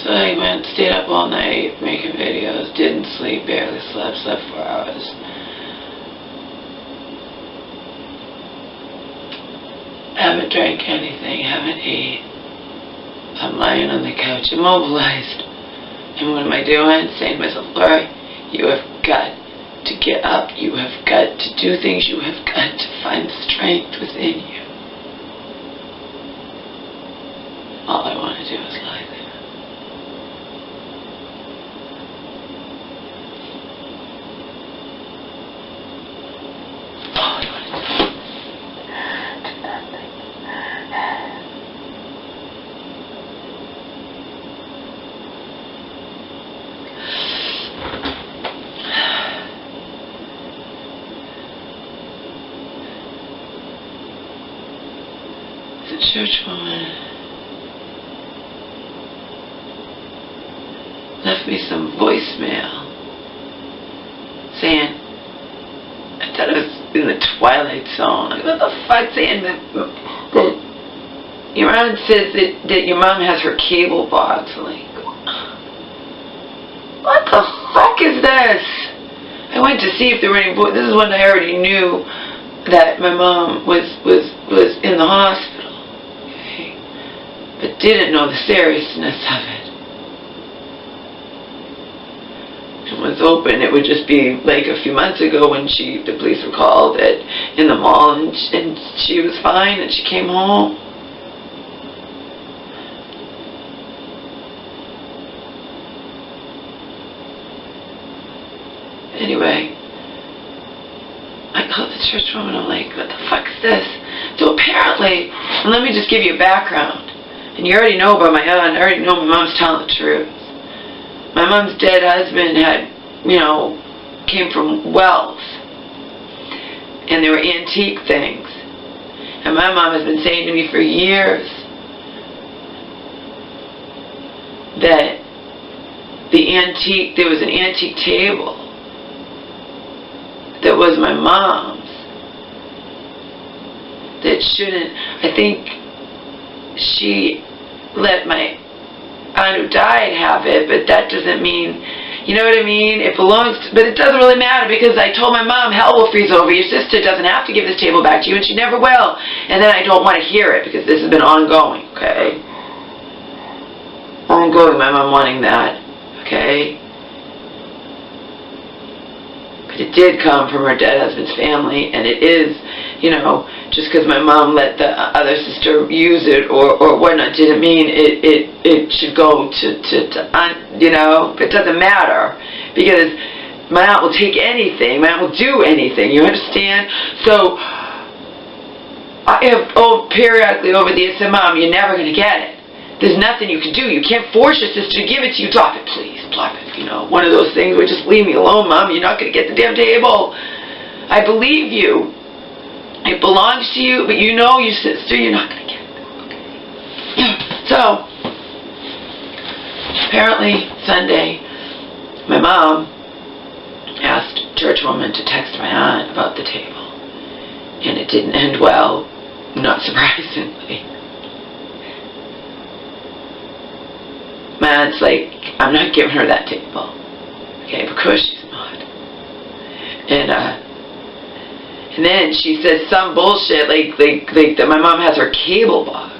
So I went, stayed up all night making videos, didn't sleep, barely slept 4 hours. Haven't drank anything, haven't ate. I'm lying on the couch immobilized. And what am I doing? Saying to myself, Laura, you have got to get up, you have got to do things, you have got to find strength within you. All I want to do is lie there. All I want to do is nothing. The church woman left me some voicemail saying, I thought it was in the Twilight Zone. Like, what the fuck? Saying that your mom says that your mom has her cable box. Like, what the fuck is this? I went to see if there were any voices. This is when I already knew that my mom was in the hospital. Okay? But didn't know the seriousness of it. It was open. It would just be like a few months ago when the police were called in the mall, and she was fine and she came home. Anyway, I called the church woman. I'm like, what the fuck is this? So apparently, and let me just give you a background. And you already know about my aunt. I already know my mom's telling the truth. My mom's dead husband had, came from wealth. And they were antique things. And my mom has been saying to me for years that there was an antique table that was my mom's. That I think she let my aunt who died have it, but that doesn't mean, you know what I mean? It belongs to, but it doesn't really matter, because I told my mom, hell will freeze over. Your sister doesn't have to give this table back to you, and she never will. And then I don't want to hear it, because this has been ongoing, okay? Ongoing, my mom wanting that, okay? But it did come from her dead husband's family, and it is, just because my mom let the other sister use it or whatnot didn't mean it should go to it doesn't matter, because my aunt will take anything, my aunt will do anything, you understand? So I have periodically over the years said, Mom, you're never going to get it. There's nothing you can do. You can't force your sister to give it to you. Drop it, please. Drop it. One of those things where just leave me alone, Mom. You're not going to get the damn table. I believe you. It belongs to you, but your sister, you're not going to get it. Okay. So, apparently, Sunday, my mom asked a church woman to text my aunt about the table. And it didn't end well, not surprisingly. My aunt's like, I'm not giving her that table. Okay, because she's not. And then she says some bullshit like that my mom has her cable box.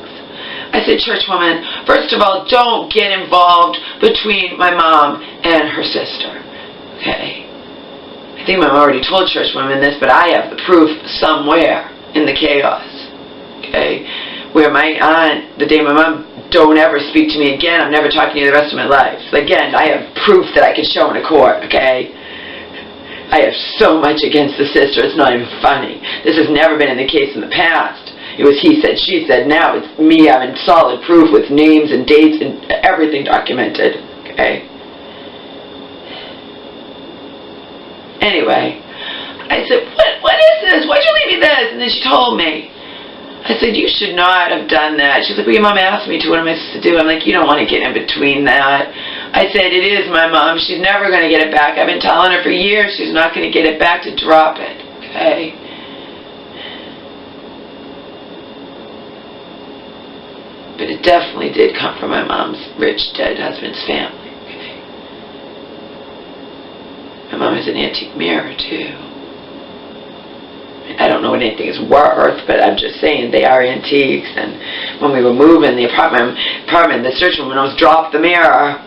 I said, church woman, first of all, don't get involved between my mom and her sister. Okay? I think my mom already told church women this, but I have the proof somewhere in the chaos. Okay? Where my aunt, the day my mom, don't ever speak to me again, I'm never talking to you the rest of my life. Again, I have proof that I can show in a court, okay? I have so much against the sister, it's not even funny. This has never been in the case in the past. It was he said, she said. Now it's me having solid proof with names and dates and everything documented, okay? Anyway, I said, what is this? Why'd you leave me this? And then she told me. I said, you should not have done that. She's like, well, your mom asked me to. What am I supposed to do? I'm like, you don't want to get in between that. I said, it is my mom. She's never going to get it back. I've been telling her for years she's not going to get it back, to drop it. Okay? But but it definitely did come from my mom's rich, dead husband's family. Okay? My mom has an antique mirror, too. I don't know what anything is worth, but I'm just saying they are antiques. And when we were moving the apartment, the search woman almost dropped the mirror.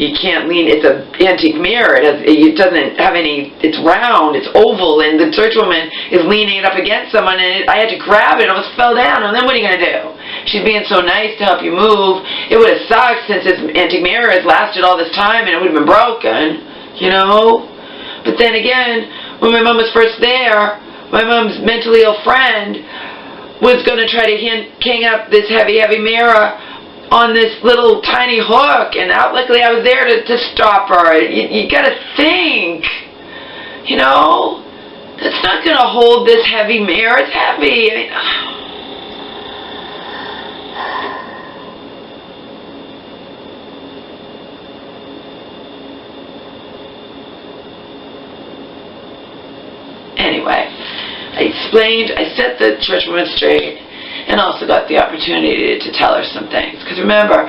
You can't lean, it's an antique mirror, it doesn't have any, it's round, it's oval, and the search woman is leaning it up against someone, and I had to grab it, and almost fell down, and then what are you going to do? She's being so nice to help you move. It would have sucked since this antique mirror has lasted all this time, and it would have been broken, you know? But then again, when my mom was first there, my mom's mentally ill friend was going to try to hang up this heavy, heavy mirror on this little tiny hook, and luckily I was there to stop her. You gotta think, you know, that's not gonna hold this heavy mirror. It's heavy. I mean, anyway, I explained, I set the church woman straight, and also got the opportunity to tell her some things. Because remember,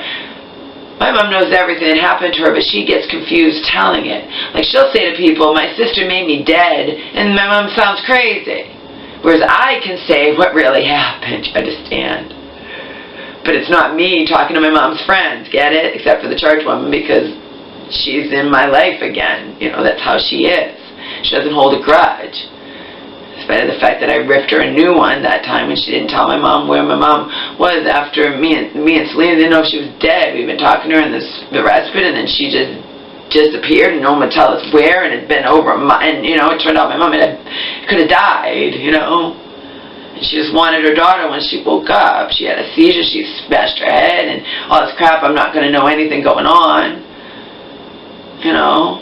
my mom knows everything that happened to her, but she gets confused telling it. Like, she'll say to people, my sister made me dead, and my mom sounds crazy. Whereas I can say what really happened, you understand? But it's not me talking to my mom's friends, get it? Except for the church woman, because she's in my life again. You know, that's how she is. She doesn't hold a grudge. Despite the fact that I ripped her a new one that time when she didn't tell my mom where my mom was after me and Selena didn't know if she was dead. We'd been talking to her in the respite, and then she just disappeared, and no one would tell us where, and it had been over a month, and, you know, it turned out my mom could have died, you know. And she just wanted her daughter when she woke up. She had a seizure, she smashed her head, and all this crap, I'm not going to know anything going on, you know.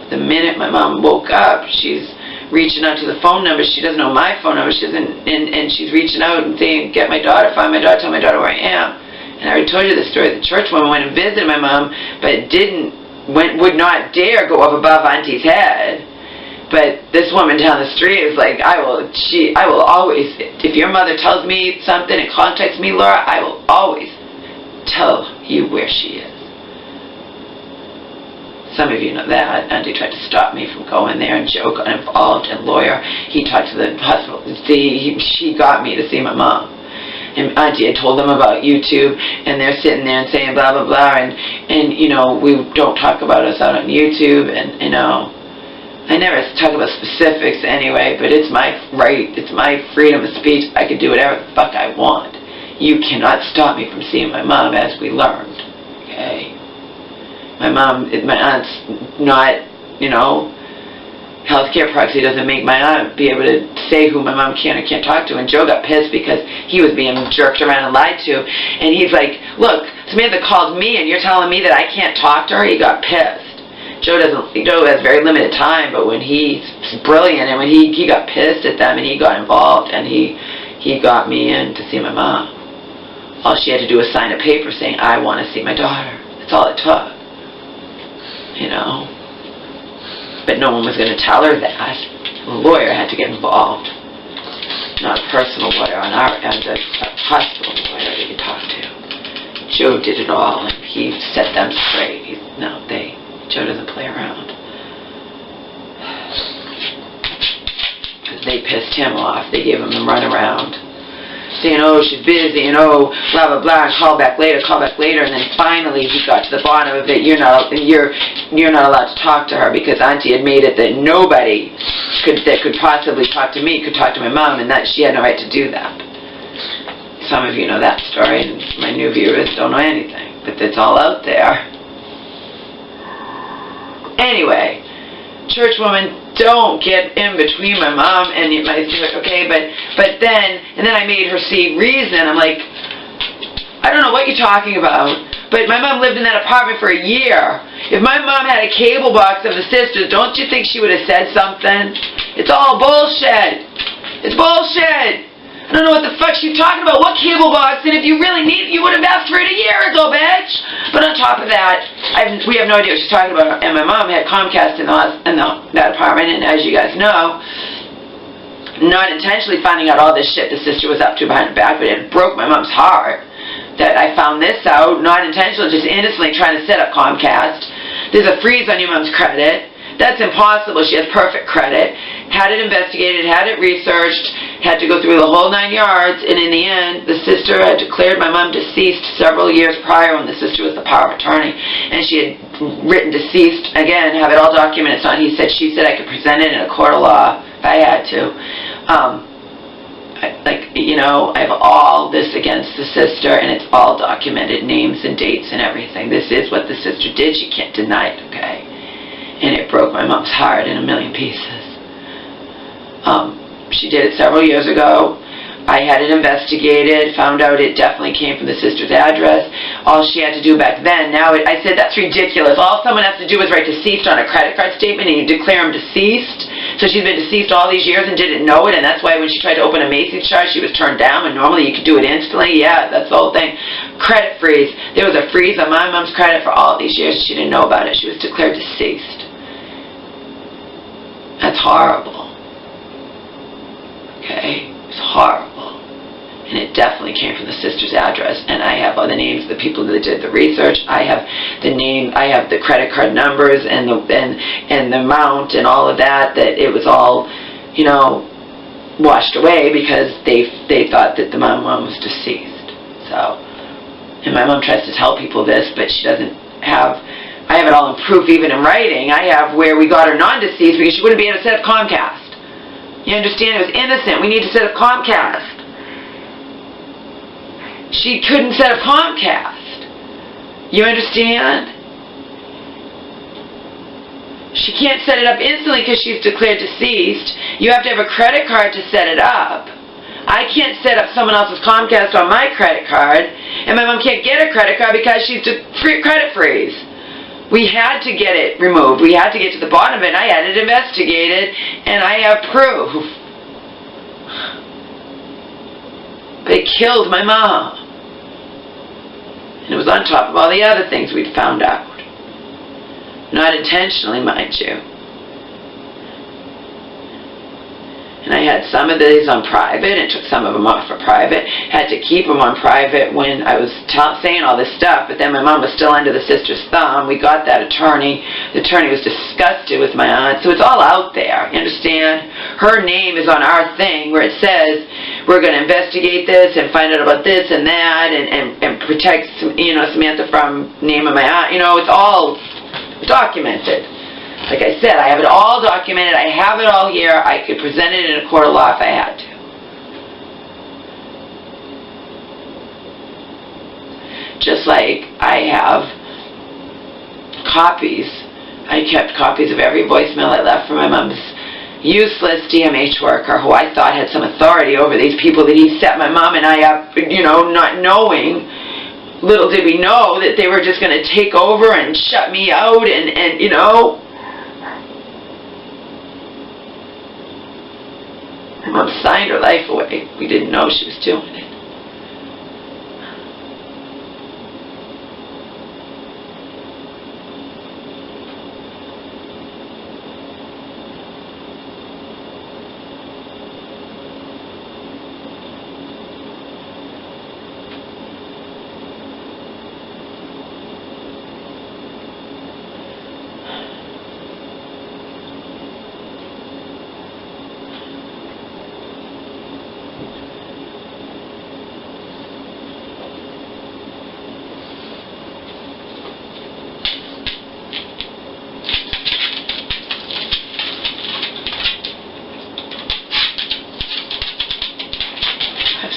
The minute my mom woke up, she's reaching out to the phone number. She doesn't know my phone number. She doesn't, and she's reaching out and saying, get my daughter, find my daughter, tell my daughter where I am. And I already told you the story. The church woman went and visited my mom, but would not dare go up above Auntie's head. But this woman down the street is like, I will always, if your mother tells me something and contacts me, Laura, I will always tell you where she is. Some of you know that. Auntie tried to stop me from going there, and Joe got involved, and lawyer, he talked to the hospital. She got me to see my mom. And Auntie had told them about YouTube, and they're sitting there and saying blah, blah, blah, and you know, we don't talk about us out on YouTube, and, you know, I never talk about specifics anyway, but it's my right, it's my freedom of speech. I can do whatever the fuck I want. You cannot stop me from seeing my mom, as we learned, okay? My aunt's not, you know, healthcare proxy doesn't make my aunt be able to say who my mom can or can't talk to. And Joe got pissed because he was being jerked around and lied to. And he's like, look, Samantha called me and you're telling me that I can't talk to her? He got pissed. Joe has very limited time, but when he's brilliant, and when he got pissed at them and he got involved, and he got me in to see my mom. All she had to do was sign a paper saying, I want to see my daughter. That's all it took. You know, but no one was going to tell her that. The lawyer had to get involved, not a personal lawyer on our end, a hospital lawyer that you talk to. Joe did it all, and he set them straight. Joe doesn't play around. Because they pissed him off. They gave him the runaround, saying, oh, she's busy, and oh, blah, blah, blah, and call back later, and then finally he got to the bottom of it. You're not allowed to talk to her, because Auntie had made it that nobody that could possibly talk to me could talk to my mom, and that she had no right to do that. Some of you know that story, and my new viewers don't know anything, but it's all out there. Anyway, church woman, don't get in between my mom and my sister, okay? But then I made her see reason. I'm like, I don't know what you're talking about, but my mom lived in that apartment for a year. If my mom had a cable box of the sisters, don't you think she would have said something? It's all bullshit. It's bullshit. I don't know what the fuck she's talking about. What cable box? And if you really need it, you would have asked for it a year ago, bitch. But on top of that, we have no idea what she's talking about. And my mom had Comcast in that apartment, and as you guys know, not intentionally finding out all this shit the sister was up to behind her back, but it broke my mom's heart that I found this out, not intentionally, just innocently trying to set up Comcast. There's a freeze on your mom's credit. That's impossible. She has perfect credit. Had it investigated, had it researched, had to go through the whole 9 yards, and in the end, the sister had declared my mom deceased several years prior when the sister was the power of attorney, and she had written deceased, again, have it all documented. It's not he said, she said. I could present it in a court of law if I had to. I have all this against the sister, and it's all documented, names and dates and everything. This is what the sister did. She can't deny it, okay? And it broke my mom's heart in a million pieces. She did it several years ago. I had it investigated, found out it definitely came from the sister's address. All she had to do back then, I said, that's ridiculous. All someone has to do is write deceased on a credit card statement and you declare him deceased. So she's been deceased all these years and didn't know it, and that's why when she tried to open a Macy's charge, she was turned down, and normally you could do it instantly. Yeah, that's the whole thing. Credit freeze. There was a freeze on my mom's credit for all these years. She didn't know about it. She was declared deceased. That's horrible. Okay? It's horrible. And it definitely came from the sister's address. And I have all the names of the people that did the research. I have the name, I have the credit card numbers and the amount and all of that it was all, washed away because they thought that the mom was deceased. So, and my mom tries to tell people this, but she doesn't have, I have it all in proof, even in writing. I have where we got her non-deceased because she wouldn't be able to set up Comcast. You understand? It was innocent. We need to set up Comcast. She couldn't set up Comcast. You understand? She can't set it up instantly because she's declared deceased. You have to have a credit card to set it up. I can't set up someone else's Comcast on my credit card, and my mom can't get a credit card because she's credit freeze. We had to get it removed. We had to get to the bottom of it. I had it investigated, and I have proof. They killed my mom. And it was on top of all the other things we'd found out. Not intentionally, mind you. And I had some of these on private and took some of them off for private. Had to keep them on private when I was saying all this stuff, but then my mom was still under the sister's thumb. We got that attorney. The attorney was disgusted with my aunt. So it's all out there, you understand? Her name is on our thing where it says we're going to investigate this and find out about this and that and protect, Samantha from name of my aunt. It's all documented. Like I said, I have it all documented. I have it all here. I could present it in a court of law if I had to. Just like I have copies. I kept copies of every voicemail I left for my mom's useless DMH worker who I thought had some authority over these people that he set my mom and I up, not knowing. Little did we know that they were just going to take over and shut me out and My mom signed her life away. We didn't know she was doing it.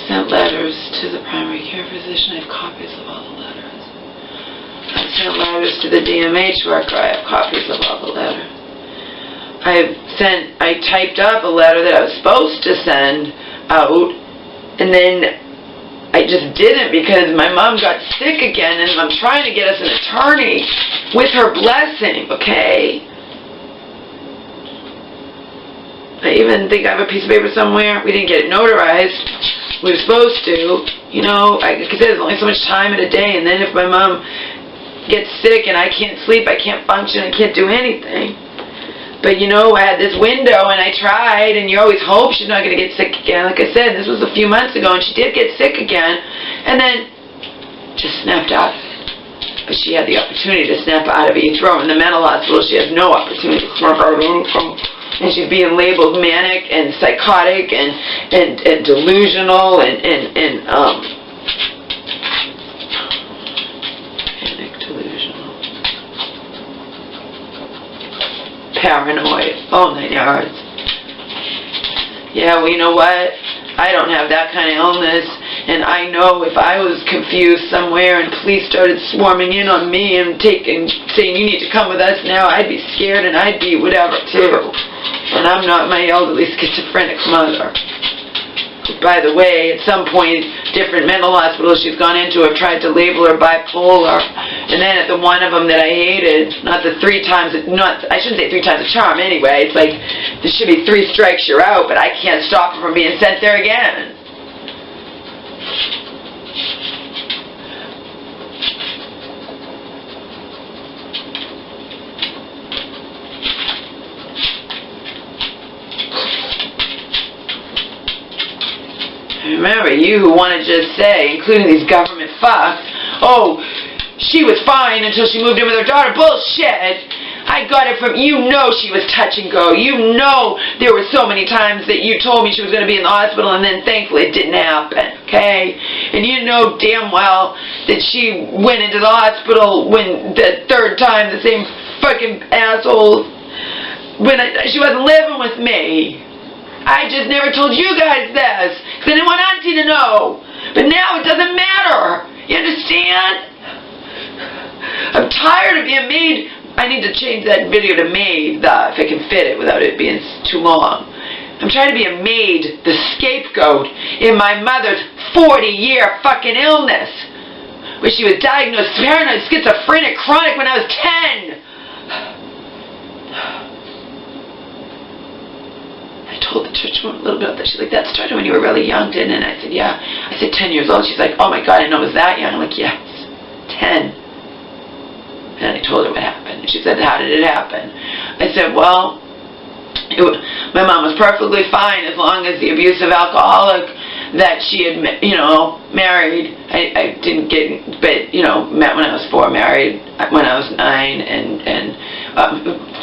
Sent letters to the primary care physician. I have copies of all the letters. I've sent letters to the DMH worker. I have copies of all the letters. I typed up a letter that I was supposed to send out, and then I just didn't because my mom got sick again, and I'm trying to get us an attorney with her blessing, okay? I even think I have a piece of paper somewhere. We didn't get it notarized. We were supposed to, because there's only so much time in a day, and then if my mom gets sick and I can't sleep, I can't function, I can't do anything. But you know, I had this window and I tried, and you always hope she's not going to get sick again. Like I said, this was a few months ago and she did get sick again, and then just snapped out of it. But she had the opportunity to snap out of it. You throw her in the mental hospital, she has no opportunity to snap out of anything. And she's being labeled manic and psychotic and delusional and manic, delusional, paranoid, all 9 yards. Yeah, well, you know what? I don't have that kind of illness, and I know if I was confused somewhere and police started swarming in on me and saying you need to come with us now, I'd be scared and I'd be whatever too. And I'm not my elderly schizophrenic mother. By the way, at some point, different mental hospitals she's gone into have tried to label her bipolar. And then at the one of them that I hated, not the 3 times, I shouldn't say 3 times a charm anyway, it's like, there should be 3 strikes you're out, but I can't stop her from being sent there again. Remember, you who want to just say, including these government fucks, oh, she was fine until she moved in with her daughter. Bullshit! I got it from, you know she was touch and go. You know there were so many times that you told me she was going to be in the hospital and then thankfully it didn't happen, okay? And you know damn well that she went into the hospital when the 3rd time, the same fucking asshole, when she wasn't living with me. I just never told you guys this, because I didn't want Auntie to know. But now it doesn't matter. You understand? I'm tired of being made. I need to change that video to maid, if I can fit it without it being too long. I'm trying to be a maid, the scapegoat, in my mother's 40-year fucking illness, where she was diagnosed paranoid schizophrenic chronic when I was 10. I told the church woman a little bit about that. She's like, that started when you were really young, didn't it? And I said, yeah. I said, 10 years old. She's like, oh my God, I know it was that young. I'm like, yes, 10. And I told her what happened. She said, how did it happen? I said, well, my mom was perfectly fine as long as the abusive alcoholic that she had, married. I didn't get, but, met when I was 4, married when I was 9, and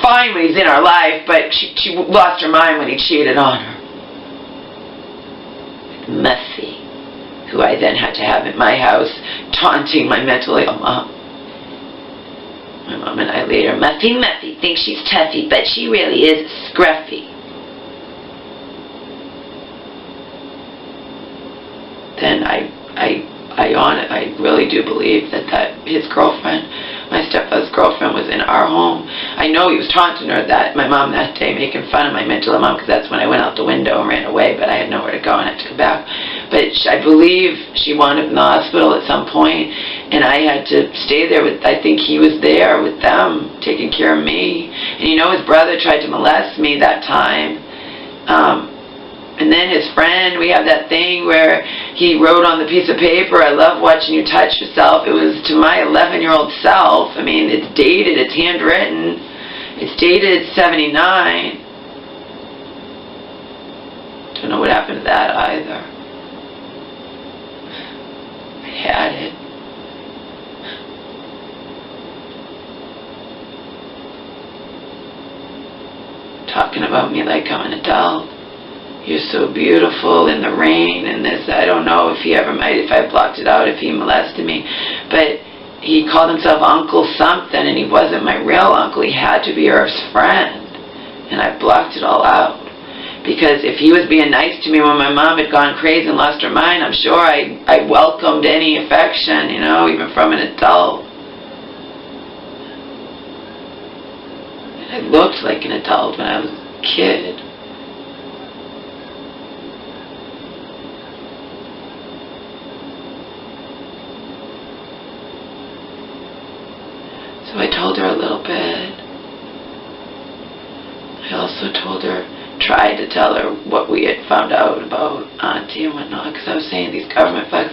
fine when he's in our life, but she lost her mind when he cheated on her. Muffy, who I then had to have in my house, taunting my mentally ill mom. My mom and I later, Muffy thinks she's toughy, but she really is scruffy. Then I really do believe that his girlfriend, my stepfather's girlfriend, was in our home. I know he was taunting her my mom that day, making fun of my mental ill mom, because that's when I went out the window and ran away, but I had nowhere to go and I had to come back. But I believe she wound up in the hospital at some point, and I had to stay there I think he was there with them, taking care of me. And his brother tried to molest me that time. And then his friend, we have that thing where he wrote on the piece of paper, I love watching you touch yourself. It was to my 11-year-old self. I mean, it's dated, it's handwritten. It's dated 79. Don't know what happened to that either. I had it. Talking about me like I'm an adult. You're so beautiful in the rain and this. I don't know if I blocked it out, if he molested me. But he called himself Uncle something, and he wasn't my real uncle. He had to be Irv's friend. And I blocked it all out. Because if he was being nice to me when my mom had gone crazy and lost her mind, I'm sure I welcomed any affection, even from an adult. And I looked like an adult when I was a kid. So I told her a little bit. I also tried to tell her what we had found out about Auntie and whatnot, because I was saying these government fucks,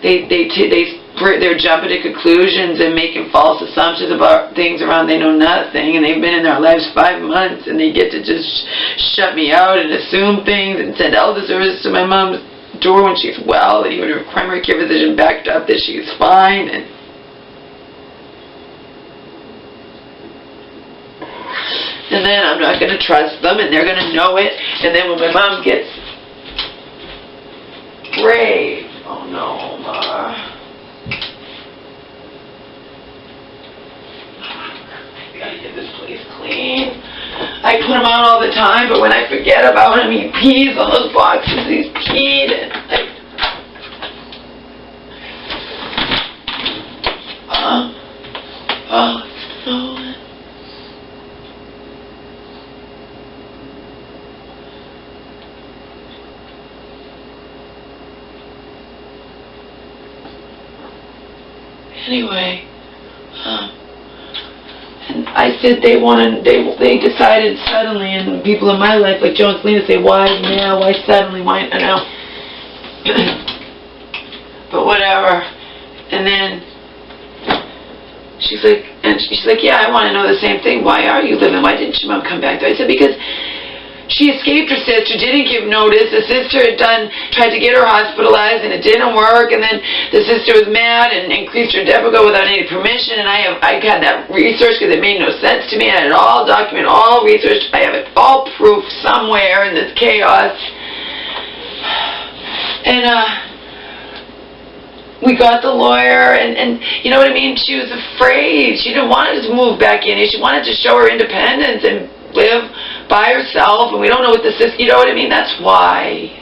they they're jumping to conclusions and making false assumptions about things around they know nothing, and they've been in their lives 5 months, and they get to just shut me out and assume things and send elder services to my mom's door when she's well, and even her primary care physician backed up that she's fine. And then I'm not going to trust them, and they're going to know it, and then when my mom gets brave, oh no, Ma. I gotta get this place clean. I put him out all the time, but when I forget about him, he pees on those boxes. He's peed, and no. Anyway, and I said they decided suddenly, and people in my life like Joe and Selena say, why now, why suddenly, why now? But whatever. And then she's like, yeah, I want to know the same thing. Why are you living? Why didn't your mom come back? I said, because she escaped her sister, didn't give notice. The sister had tried to get her hospitalized, and it didn't work. And then the sister was mad and increased her SCAPEGOAT without any permission. And I had that research because it made no sense to me. I had it all documented, all researched. I have it all proof somewhere in this chaos. And we got the lawyer, and you know what I mean? She was afraid. She didn't want us to move back in. She wanted to show her independence and live by herself, and we don't know what this is, you know what I mean? That's why.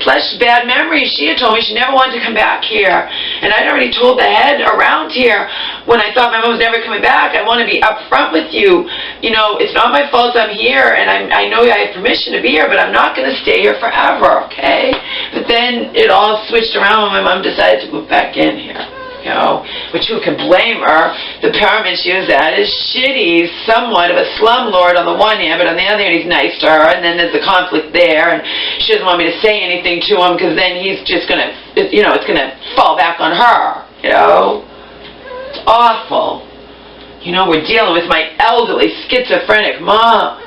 Plus, bad memories. She had told me she never wanted to come back here, and I'd already told the head around here when I thought my mom was never coming back, I want to be upfront with you. You know, it's not my fault I'm here, and I know I have permission to be here, but I'm not going to stay here forever, okay? But then it all switched around when my mom decided to move back in here. You know, which who can blame her? The apartment she was at is shitty. He's somewhat of a slumlord on the one hand, but on the other hand he's nice to her, and then there's the conflict there, and she doesn't want me to say anything to him because then he's just going to, you know, it's going to fall back on her, you know? It's awful. You know, we're dealing with my elderly schizophrenic mom.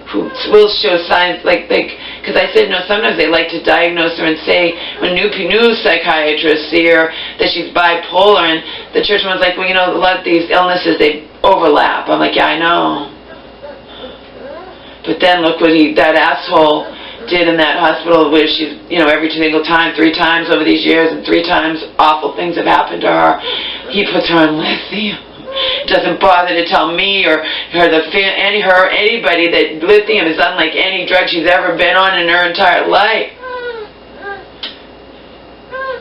Who will show signs like, because I said, no, sometimes they like to diagnose her and say, when new psychiatrists see her, that she's bipolar, and the church one's like, well, you know, a lot of these illnesses, they overlap. I'm like, yeah, I know. But then look what that asshole did in that hospital where she's, you know, every single time, 3 times over these years, and 3 times awful things have happened to her. He puts her on lithium. Doesn't bother to tell me or anybody that lithium is unlike any drug she's ever been on in her entire life.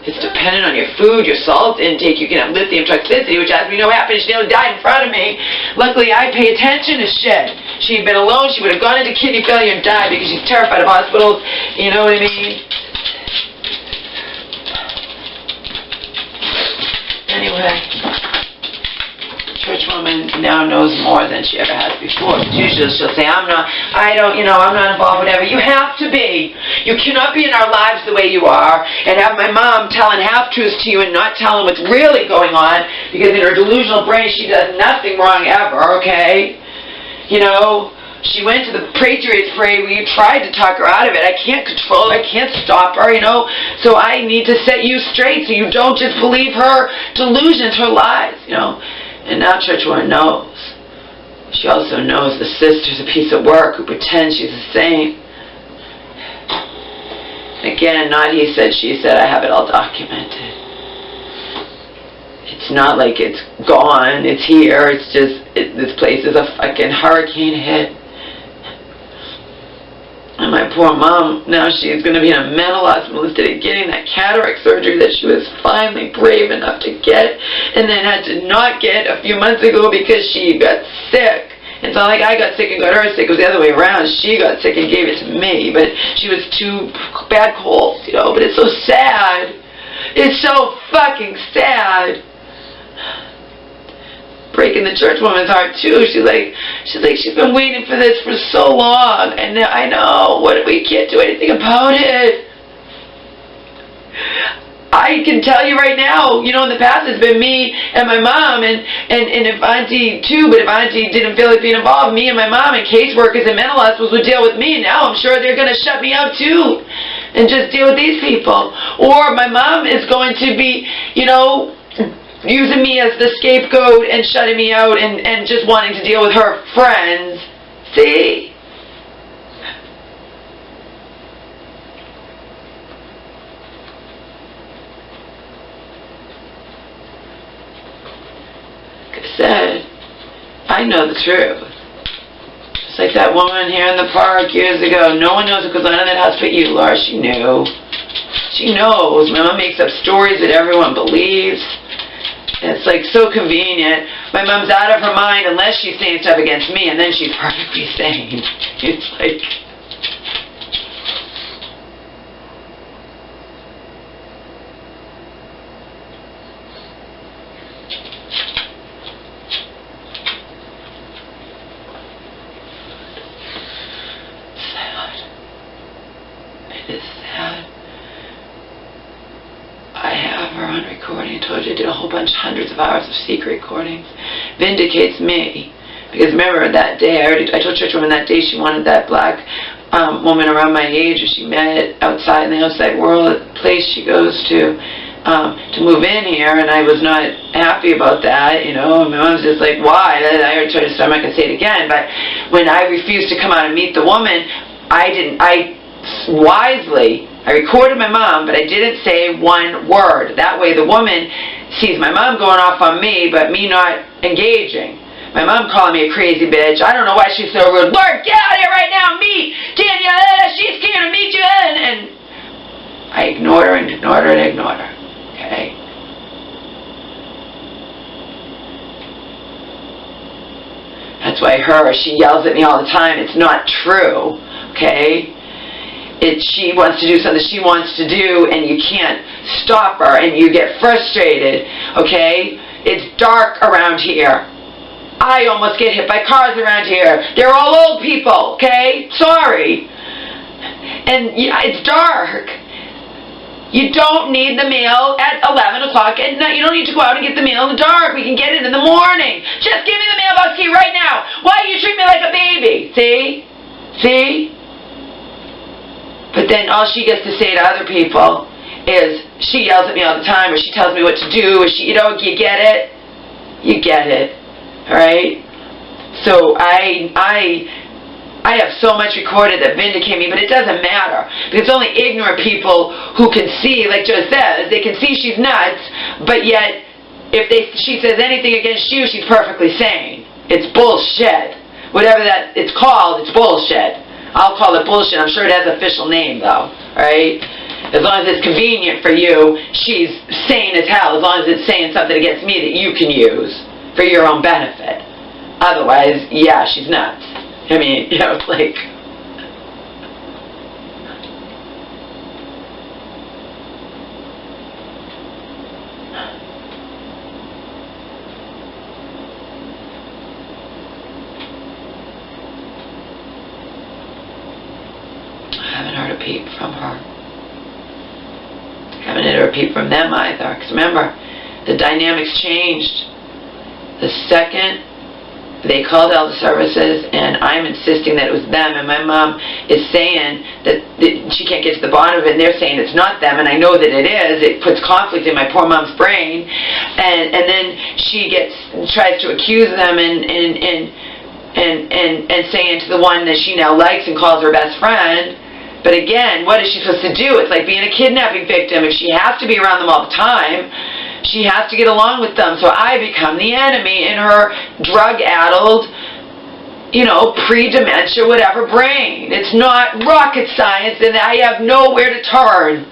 It's dependent on your food, your salt intake. You can have lithium toxicity, which, as we know, happened. She nearly died in front of me. Luckily, I pay attention to shit. She had been alone. She would have gone into kidney failure and died because she's terrified of hospitals. You know what I mean? Anyway. Church woman now knows more than she ever has before. Usually she'll say, I'm not involved, whatever. You have to be. You cannot be in our lives the way you are and have my mom telling half-truths to you and not telling what's really going on, because in her delusional brain she does nothing wrong ever, okay? You know, she went to the Patriots parade where you tried to talk her out of it. I can't control her. I can't stop her, you know? So I need to set you straight so you don't just believe her delusions, her lies, you know? And now Churchwoman knows. She also knows the sister's a piece of work who pretends she's the same. Again, not he said, she said. I have it all documented. It's not like it's gone. It's here. It's just, this place is a fucking hurricane hit. And my poor mom, now she's going to be in a mental hospital instead of getting that cataract surgery that she was finally brave enough to get, and then had to not get a few months ago because she got sick. It's not like I got sick and got her sick. It was the other way around. She got sick and gave it to me, but she was too bad colds, you know. But it's so sad. It's so fucking sad. breaking the church woman's heart too. She's like, she's been waiting for this for so long, and I know, we can't do anything about it. I can tell you right now, in the past it's been me and my mom, and if Auntie too, but if Auntie didn't feel like being involved, me and my mom and caseworkers and mental hospitals would deal with me. Now I'm sure they're going to shut me out too and just deal with these people. Or my mom is going to be, using me as the scapegoat and shutting me out and just wanting to deal with her friends. See? Said, I know the truth. It's like that woman here in the park years ago. No one knows what goes on in that house but you, Laura. She knew. She knows. My mom makes up stories that everyone believes. And it's like so convenient. My mom's out of her mind unless she's saying stuff against me, and then she's perfectly sane. It's like... It's sad. I have her on recording. I told you I did a whole bunch, hundreds of hours of secret recordings. Vindicates me. Because remember that day, I told church woman that day she wanted that black woman around my age who she met outside in the outside world, a place she goes to move in here, and I was not happy about that, and my mom's just like, why? I already tried to start, I'm not going to say it again, but when I refused to come out and meet the woman, wisely, I recorded my mom, but I didn't say one word. That way the woman sees my mom going off on me, but me not engaging. My mom calling me a crazy bitch. I don't know why she's so rude. Lord, get out of here right now, meet Danielle, she's here to meet you, and I ignored her and ignored her and ignored her. Okay? That's why she yells at me all the time. It's not true. Okay? She wants to do something she wants to do, and you can't stop her, and you get frustrated, okay? It's dark around here. I almost get hit by cars around here. They're all old people, okay? Sorry. And yeah, it's dark. You don't need the mail at 11 o'clock at night. You don't need to go out and get the mail in the dark. We can get it in the morning. Just give me the mailbox key right now. Why do you treat me like a baby? See? See? But then all she gets to say to other people is she yells at me all the time, or she tells me what to do, or you get it? You get it. Alright? So I have so much recorded that vindicate me, but it doesn't matter. Because it's only ignorant people who can see, like Joe says, they can see she's nuts, but yet if she says anything against you, she's perfectly sane. It's bullshit. Whatever that it's called, it's bullshit. I'll call it bullshit. I'm sure it has an official name, though. Alright? As long as it's convenient for you, she's sane as hell. As long as it's saying something against me that you can use for your own benefit. Otherwise, yeah, she's nuts. I mean, it's like... peep from her. Haven't had a peep from them either. Because remember, the dynamics changed. The second they called elder services, and I'm insisting that it was them, and my mom is saying that she can't get to the bottom of it, and they're saying it's not them, and I know that it is. It puts conflict in my poor mom's brain, and then she tries to accuse them and saying to the one that she now likes and calls her best friend. But again, what is she supposed to do? It's like being a kidnapping victim. If she has to be around them all the time, she has to get along with them. So I become the enemy in her drug-addled, pre-dementia, whatever brain. It's not rocket science, and I have nowhere to turn.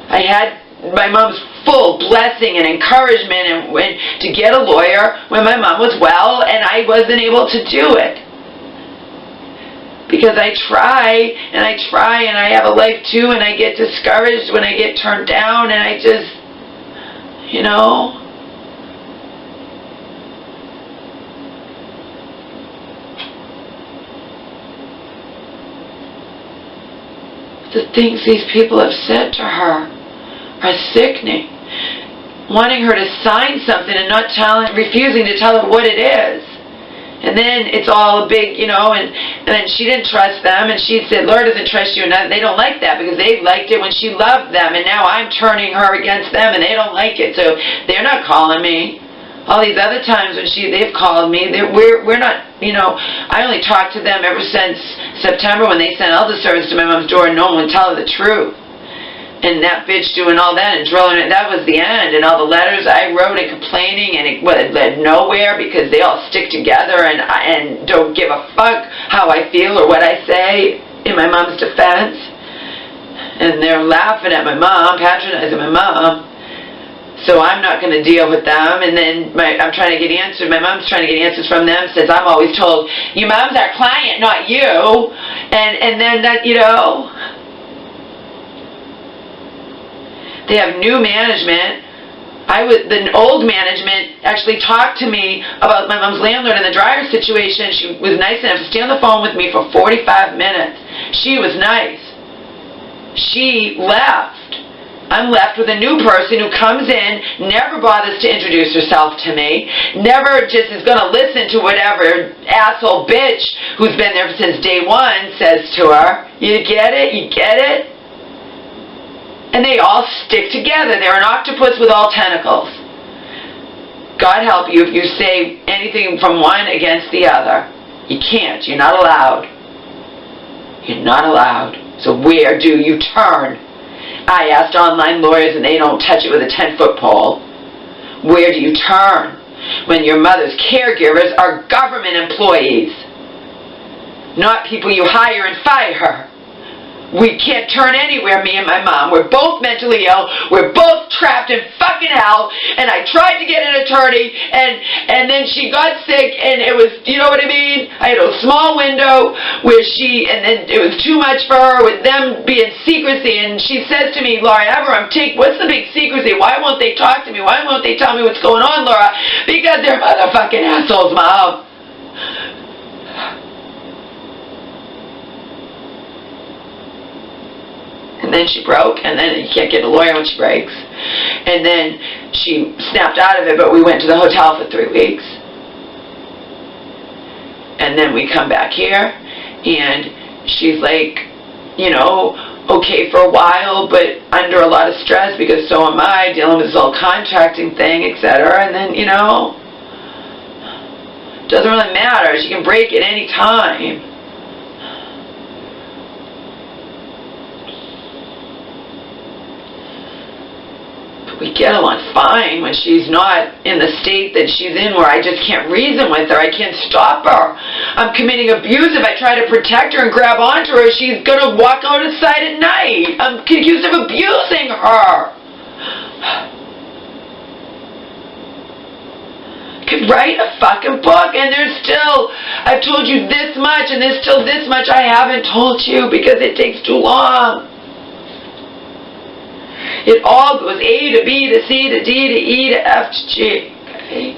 I had my mom's full blessing and encouragement and to get a lawyer when my mom was well, and I wasn't able to do it. Because I try, and I have a life too, and I get discouraged when I get turned down, and I just, The things these people have said to her are sickening. Wanting her to sign something and not refusing to tell her what it is. And then it's all a big, and then she didn't trust them, and she said, Lord doesn't trust you, and they don't like that because they liked it when she loved them, and now I'm turning her against them, and they don't like it, so they're not calling me. All these other times when they've called me, we're not, I only talked to them ever since September when they sent elder service to my mom's door and no one would tell her the truth. And that bitch doing all that and drilling it, that was the end. And all the letters I wrote and complaining, and it led nowhere because they all stick together and don't give a fuck how I feel or what I say in my mom's defense. And they're laughing at my mom, patronizing my mom. So I'm not going to deal with them. And then I'm trying to get answers. My mom's trying to get answers from them. Says I'm always told, your mom's our client, not you. And then that, they have new management. The old management actually talked to me about my mom's landlord and the dryer situation. She was nice enough to stay on the phone with me for 45 minutes. She was nice. She left. I'm left with a new person who comes in, never bothers to introduce herself to me, never just is going to listen to whatever asshole bitch who's been there since day one says to her. You get it? You get it? And they all stick together. They're an octopus with all tentacles. God help you if you say anything from one against the other. You can't. You're not allowed. You're not allowed. So where do you turn? I asked online lawyers and they don't touch it with a 10-foot pole. Where do you turn when your mother's caregivers are government employees? Not people you hire and fire. We can't turn anywhere, me and my mom. We're both mentally ill. We're both trapped in fucking hell. And I tried to get an attorney, and then she got sick, and it was, you know what I mean? I had a small window where and then it was too much for her with them being secrecy. And she says to me, Laura Everett, what's the big secrecy? Why won't they talk to me? Why won't they tell me what's going on, Laura? Because they're motherfucking assholes, Mom. And then she broke, and then you can't get a lawyer when she breaks. And then she snapped out of it, but we went to the hotel for 3 weeks. And then we come back here, and she's like, okay for a while, but under a lot of stress because so am I, dealing with this whole contracting thing, etc. And then, doesn't really matter. She can break at any time. We get along fine when she's not in the state that she's in where I just can't reason with her. I can't stop her. I'm committing abuse. If I try to protect her and grab onto her, she's going to walk out of sight at night. I'm accused of abusing her. I could write a fucking book, and there's still, I've told you this much, and there's still this much I haven't told you because it takes too long. It all goes A to B to C to D to E to F to G, okay?